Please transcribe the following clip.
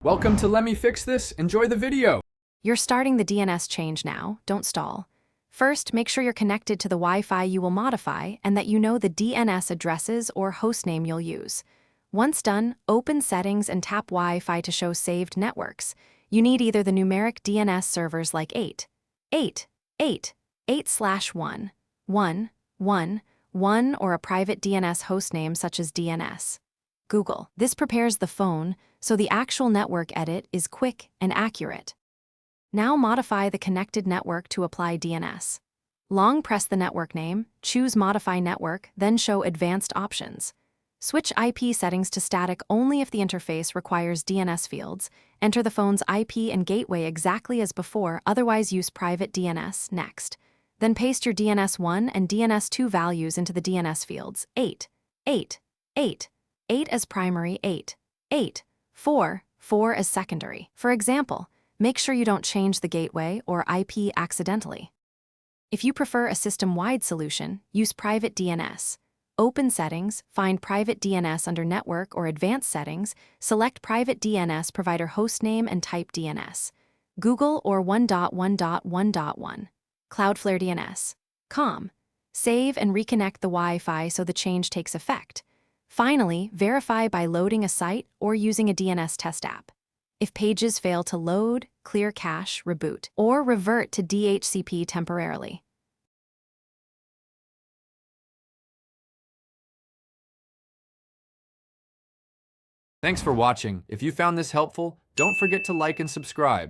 Welcome to Let Me Fix This. Enjoy the video. You're starting the DNS change now, don't stall. First, make sure you're connected to the Wi-Fi you will modify and that you know the DNS addresses or hostname you'll /use. Once done, open Settings and tap Wi-Fi to show saved networks. You need either the numeric DNS servers like 8/1 or a private DNS hostname such as DNS. Google. This prepares the phone, so the actual network edit is quick and accurate. Now modify the connected network to apply DNS. Long press the network name, choose Modify Network, then show Advanced Options. Switch IP settings to static only if the interface requires DNS fields. Enter the phone's IP and gateway exactly as before, otherwise use private DNS next. Then paste your DNS1 and DNS2 values into the DNS fields. 8 as primary, 4 as secondary. For example, make sure you don't change the gateway or IP accidentally. If you prefer a system-wide solution, use private DNS. Open Settings, find Private DNS under Network or Advanced Settings, select Private DNS provider hostname and type DNS. Google or 1.1.1.1. Cloudflare DNS. Com. Save and reconnect the Wi-Fi so the change takes effect. Finally, verify by loading a site or using a DNS test app. If pages fail to load, clear cache, reboot, or revert to DHCP temporarily. Thanks for watching. If you found this helpful, don't forget to like and subscribe.